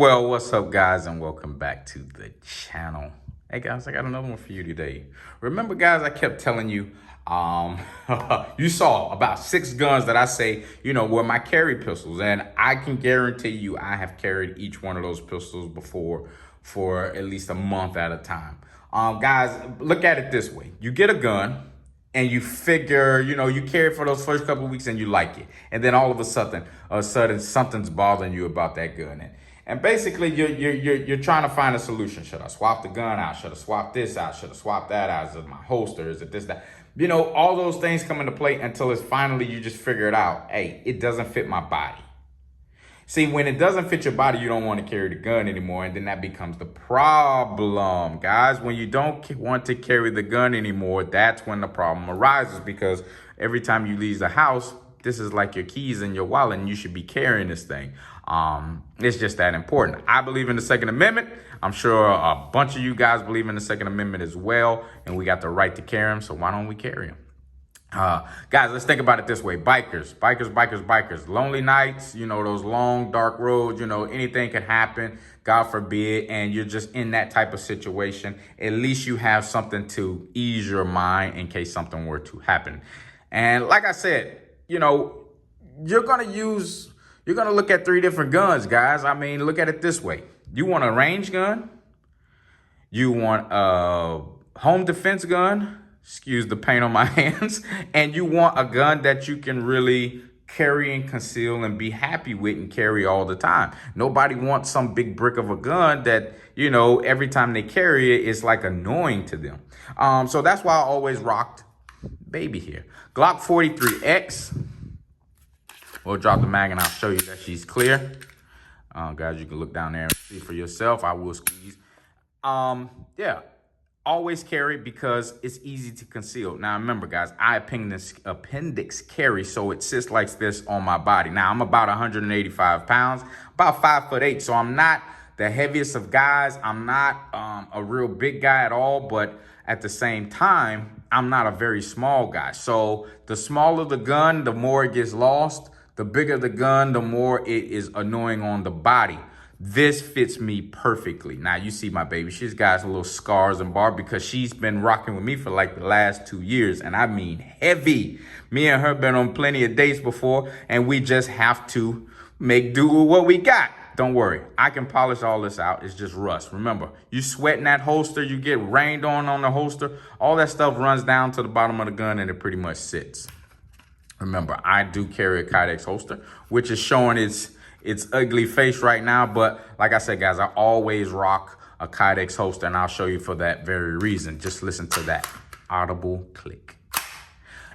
Well, what's up, guys, and welcome back to the channel. Hey, guys, I got another one for you today. Remember, guys, I kept telling you, you saw about 6 guns that I say, were my carry pistols, and I can guarantee you I have carried each one of those pistols before for at least a month at a time. Guys, look at it this way. You get a gun, and you figure, you carry it for those first couple of weeks and you like it. And then all of a sudden something's bothering you about that gun. And basically you're trying to find a solution. Should I swap the gun out? Should I swap this out? Should I swap that out? Is it my holster? Is it this, that? All those things come into play until it's finally you just figure it out. Hey, it doesn't fit my body. See, when it doesn't fit your body, you don't want to carry the gun anymore, and then that becomes the problem. Guys, when you don't want to carry the gun anymore, that's when the problem arises, because every time you leave the house, this is like your keys in your wallet, and you should be carrying this thing. It's just that important. I believe in the Second Amendment. I'm sure a bunch of you guys believe in the Second Amendment as well, and we got the right to carry them, so why don't we carry them? Guys, let's think about it this way. Bikers. Lonely nights, those long, dark roads, anything can happen, God forbid, and you're just in that type of situation. At least you have something to ease your mind in case something were to happen. And like I said, you're going to look at 3 different guns, guys. I mean, look at it this way. You want a range gun. You want a home defense gun. Excuse the paint on my hands. And you want a gun that you can really carry and conceal and be happy with and carry all the time. Nobody wants some big brick of a gun that, every time they carry it, it's like annoying to them. So that's why I always rocked baby here. GLOCK 43x. We'll drop the mag and I'll show you that she's clear. Guys, you can look down there and see for yourself. I will squeeze. Yeah. Always carry because it's easy to conceal. Now, remember, guys, I appendix carry, so it sits like this on my body. Now, I'm about 185 pounds, about 5'8", so I'm not the heaviest of guys. I'm not a real big guy at all, but at the same time, I'm not a very small guy. So the smaller the gun, the more it gets lost. The bigger the gun, the more it is annoying on the body. This fits me perfectly. Now, you see my baby. She's got a little scars and bar because she's been rocking with me for like the last 2 years. And I mean heavy. Me and her been on plenty of dates before, and we just have to make do with what we got. Don't worry. I can polish all this out. It's just rust. Remember, you sweating that holster, you get rained on the holster. All that stuff runs down to the bottom of the gun and it pretty much sits. Remember, I do carry a Kydex holster, which is showing its ugly face right now. But like I said, guys, I always rock a Kydex holster, and I'll show you for that very reason. Just listen to that audible click.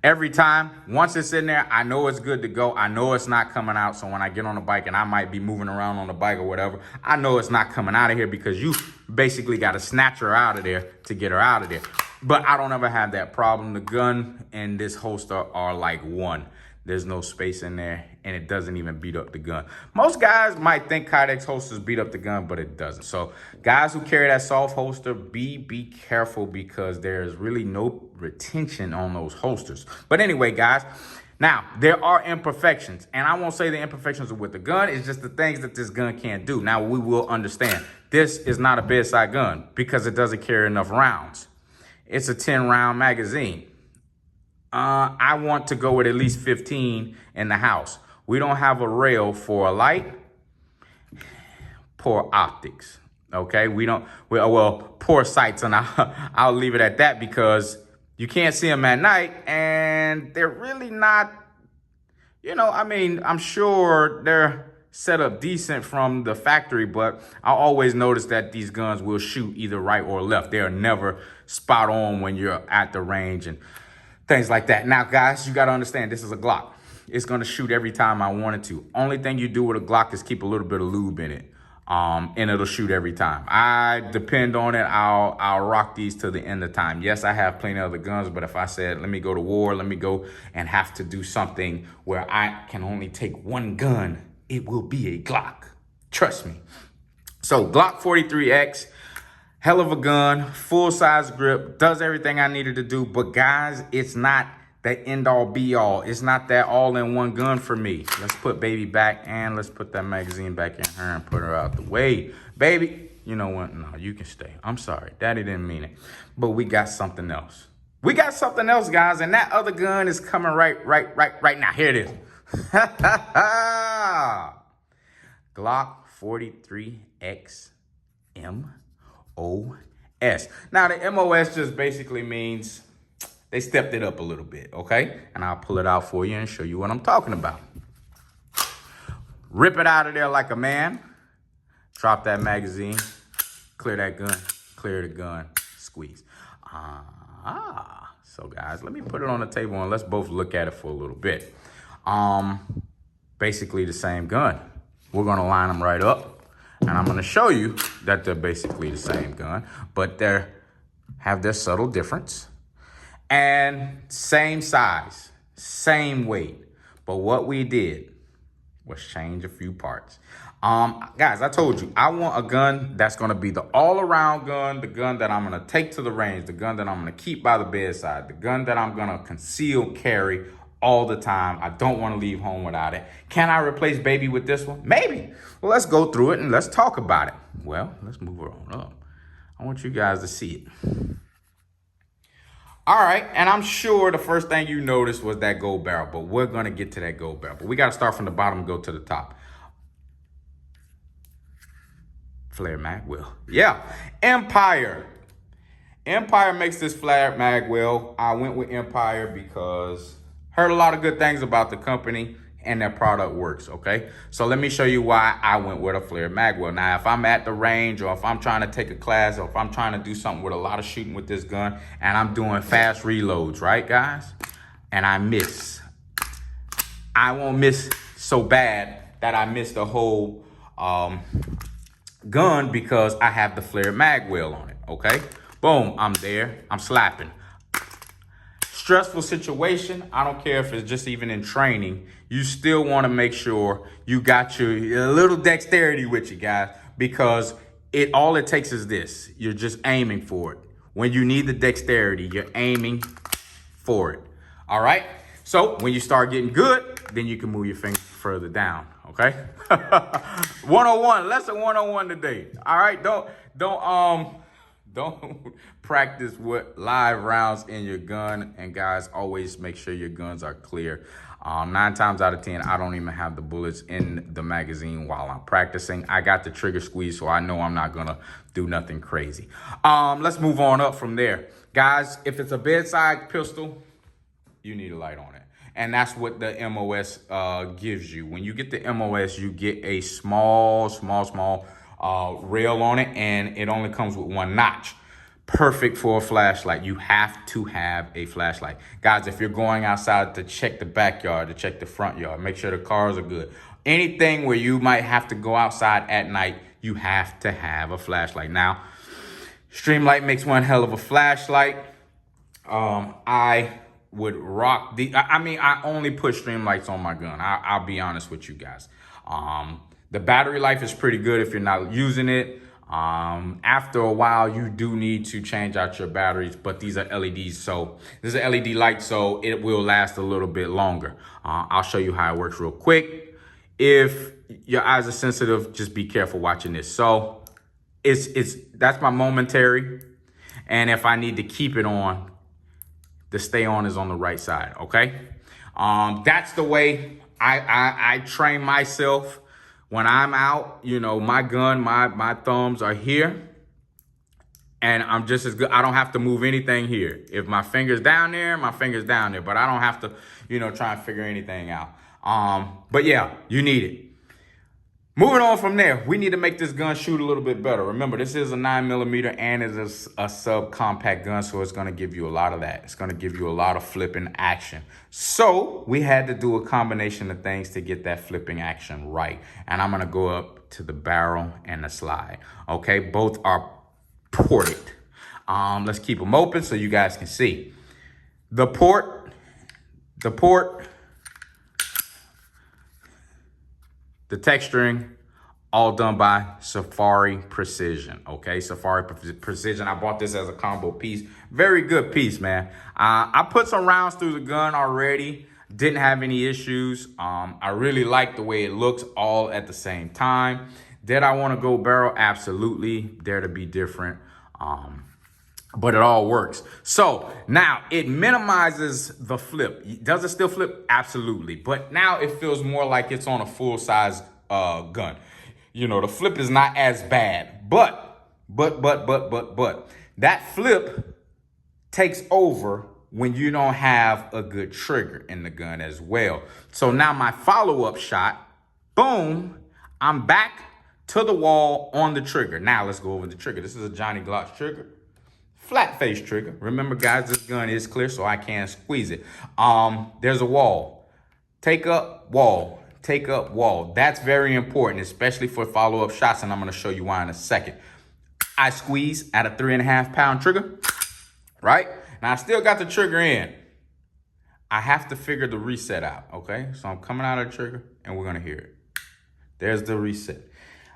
Every time, once it's in there, I know it's good to go. I know it's not coming out. So when I get on the bike and I might be moving around on the bike or whatever, I know it's not coming out of here because you basically got to snatch her out of there to get her out of there. But I don't ever have that problem. The gun and this holster are like one. There's no space in there, and it doesn't even beat up the gun. Most guys might think Kydex holsters beat up the gun, but it doesn't. So guys who carry that soft holster, be careful because there's really no retention on those holsters. But anyway, guys, now there are imperfections, and I won't say the imperfections are with the gun. It's just the things that this gun can't do. Now, we will understand this is not a bedside gun because it doesn't carry enough rounds. It's a 10-round magazine. I want to go with at least 15 in the house. We don't have a rail for a light. Poor optics. Okay, poor sights, and I'll leave it at that because you can't see them at night, and they're really not. I'm sure they're set up decent from the factory, but I always notice that these guns will shoot either right or left. They are never spot on when you're at the range and things like that. Now, guys, you got to understand, this is a Glock. It's going to shoot every time I want it to. Only thing you do with a Glock is keep a little bit of lube in it, and it'll shoot every time. I depend on it. I'll rock these to the end of time. Yes, I have plenty of other guns, but if I said, let me go to war, let me go and have to do something where I can only take one gun, it will be a Glock. Trust me. So, GLOCK 43x. Hell of a gun, full size grip, does everything I needed to do. But guys, it's not that end all be all. It's not that all in one gun for me. Let's put baby back and let's put that magazine back in her and put her out the way. Baby, you know what? No, you can stay. I'm sorry. Daddy didn't mean it. But we got something else. We got something else, guys. And that other gun is coming right now. Here it is. GLOCK 43x MOS. Now, the MOS just basically means they stepped it up a little bit, okay? And I'll pull it out for you and show you what I'm talking about. Rip it out of there like a man. Drop that magazine. Clear that gun. Clear the gun. Squeeze. So, guys, let me put it on the table and let's both look at it for a little bit. Basically the same gun. We're going to line them right up. And I'm going to show you that they're basically the same gun, but they have their subtle difference. And same size, same weight. But what we did was change a few parts. Guys, I told you, I want a gun that's going to be the all-around gun, the gun that I'm going to take to the range, the gun that I'm going to keep by the bedside, the gun that I'm going to conceal carry all the time. I don't want to leave home without it. Can I replace baby with this one? Maybe. Well, let's go through it and let's talk about it. Well, let's move her on up. I want you guys to see it. All right, and I'm sure the first thing you noticed was that gold barrel, but we're going to get to that gold barrel. But we got to start from the bottom and go to the top. Flare mag wheel. Yeah, Empire. Empire makes this flare mag wheel. I went with Empire because heard a lot of good things about the company and their product works, okay? So let me show you why I went with a flare mag wheel. Now, if I'm at the range or if I'm trying to take a class or if I'm trying to do something with a lot of shooting with this gun and I'm doing fast reloads, right, guys? And I miss. I won't miss so bad that I miss the whole gun because I have the flare mag wheel on it, okay? Boom, I'm there, I'm slapping. Stressful situation, I don't care if it's just even in training, you still want to make sure you got your little dexterity with you, guys, because all it takes is this. You're just aiming for it. When you need the dexterity, you're aiming for it. All right? So when you start getting good, then you can move your finger further down, okay? 101, lesson 101 today. All right? Don't practice with live rounds in your gun. And guys, always make sure your guns are clear. 9 times out of 10, I don't even have the bullets in the magazine while I'm practicing. I got the trigger squeeze, so I know I'm not gonna do nothing crazy. Let's move on up from there. Guys, if it's a bedside pistol, you need a light on it. And that's what the MOS gives you. When you get the MOS, you get a small rail on it, and it only comes with 1 notch. Perfect for a flashlight. You have to have a flashlight. Guys, if you're going outside to check the backyard, to check the front yard, make sure the cars are good. Anything where you might have to go outside at night, you have to have a flashlight. Now, Streamlight makes one hell of a flashlight. I would rock I only put Streamlights on my gun. I'll be honest with you guys. The battery life is pretty good if you're not using it. After a while, you do need to change out your batteries, but these are LEDs. So this is an LED light, so it will last a little bit longer. I'll show you how it works real quick. If your eyes are sensitive, just be careful watching this. So that's my momentary. And if I need to keep it on, the stay on is on the right side, okay? That's the way I train myself. When I'm out, you know, my gun, my thumbs are here, and I'm just as good. I don't have to move anything here. If my finger's down there, my finger's down there, but I don't have to, you know, try and figure anything out. But yeah, you need it. Moving on from there, we need to make this gun shoot a little bit better. Remember, this is a 9mm and it is a subcompact gun, so it's going to give you a lot of that. It's going to give you a lot of flipping action. So we had to do a combination of things to get that flipping action right. And I'm going to go up to the barrel and the slide. Okay, both are ported. Let's keep them open so you guys can see. The port, the texturing, all done by Safari Precision, okay? Safari Precision. I bought this as a combo piece. Very good piece, man. I put some rounds through the gun already. Didn't have any issues. I really like the way it looks all at the same time. Did I want to go barrel? Absolutely. Dare to be different. But it all works. So now it minimizes the flip. Does it still flip? Absolutely. But now it feels more like it's on a full size gun. You know, the flip is not as bad, but that flip takes over when you don't have a good trigger in the gun as well. So now my follow-up shot, boom, I'm back to the wall on the trigger. Now let's go over the trigger. This is a Johnny Glock trigger. Flat face trigger. Remember, guys, this gun is clear, so I can't squeeze it. There's a wall. Take up, wall. Take up, wall. That's very important, especially for follow-up shots, and I'm going to show you why in a second. I squeeze at a 3.5 pound trigger, right? Now, I still got the trigger in. I have to figure the reset out, okay? So I'm coming out of the trigger, and we're going to hear it. There's the reset.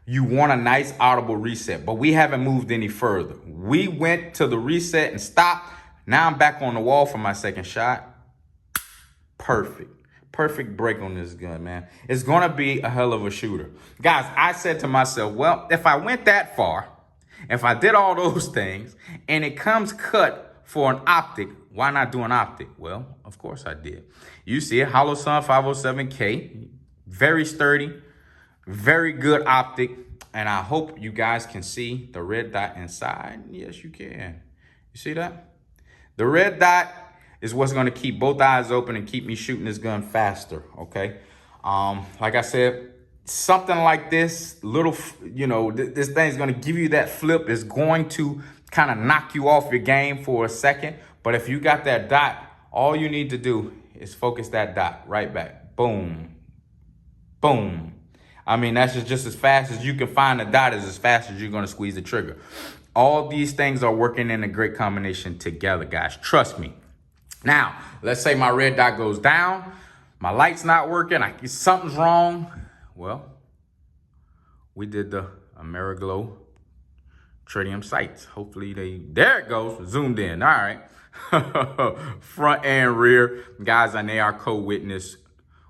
You want a nice audible reset, but we haven't moved any further. We went to the reset and stopped. Now I'm back on the wall for my second shot. Perfect. Perfect break on this gun, man. It's going to be a hell of a shooter. Guys, I said to myself, well, if I went that far, if I did all those things, and it comes cut for an optic, why not do an optic? Well, of course I did. You see it, Hollow Sun 507K, very sturdy, very good optic, and I hope you guys can see the red dot inside. Yes, you can. You see that? The red dot is what's going to keep both eyes open and keep me shooting this gun faster, okay? Like I said, something like this, little, you know, this thing's going to give you that flip. It's going to kind of knock you off your game for a second. But if you got that dot, all you need to do is focus that dot right back. Boom. Boom. I mean, that's just as fast as you can find the dot is as fast as you're going to squeeze the trigger. All these things are working in a great combination together, guys. Trust me. Now, let's say my red dot goes down. My light's not working. Something's wrong. Well, we did the Ameriglow tritium sights. Hopefully there it goes, zoomed in. All right. Front and rear. Guys, and they are co-witness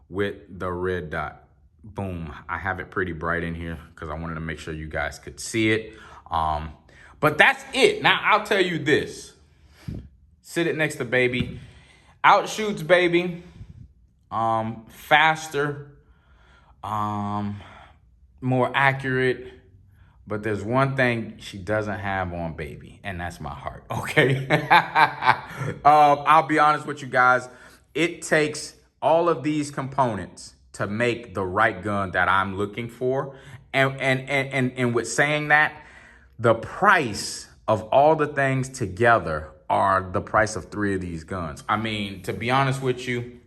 with the red dot. Boom. I have it pretty bright in here because I wanted to make sure you guys could see it. But that's it. Now, I'll tell you this. Sit it next to baby. Outshoots baby. Faster. More accurate. But there's one thing she doesn't have on baby, and that's my heart, okay? I'll be honest with you guys. It takes all of these components to make the right gun that I'm looking for. And with saying that, the price of all the things together are the price of 3 of these guns. I mean, to be honest with you,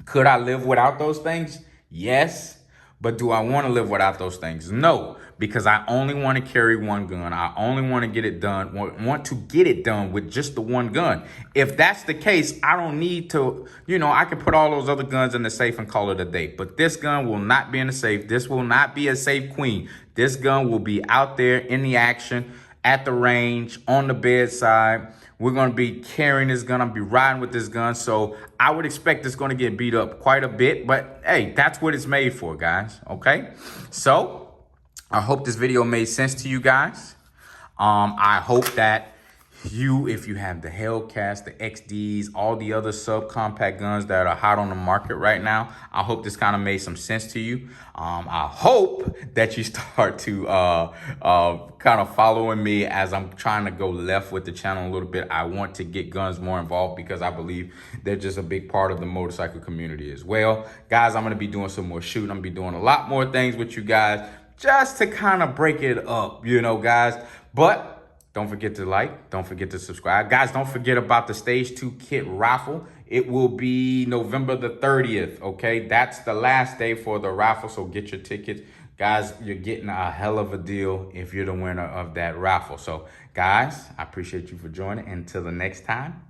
could I live without those things? Yes. But do I want to live without those things? No, because I only want to carry one gun. I only want to get it done, want to get it done with just the one gun. If that's the case, I don't need to, you know, I can put all those other guns in the safe and call it a day. But this gun will not be in the safe. This will not be a safe queen. This gun will be out there in the action, at the range, on the bedside. We're going to be carrying this gun. I'm going to be riding with this gun. So I would expect it's going to get beat up quite a bit. But, hey, that's what it's made for, guys. Okay? So I hope this video made sense to you guys. I hope that if you have the Hellcats, the XDs, all the other subcompact guns that are hot on the market right now, I hope this kind of made some sense to you. I hope that you start to kind of following me as I'm trying to go left with the channel a little bit. I want to get guns more involved because I believe they're just a big part of the motorcycle community as well. Guys, I'm going to be doing some more shooting. I'm going to be doing a lot more things with you guys just to kind of break it up, you know, guys. But don't forget to like, don't forget to subscribe. Guys, don't forget about the Stage 2 kit raffle. It will be November the 30th, okay? That's the last day for the raffle, so get your tickets. Guys, you're getting a hell of a deal if you're the winner of that raffle. So, guys, I appreciate you for joining. Until the next time,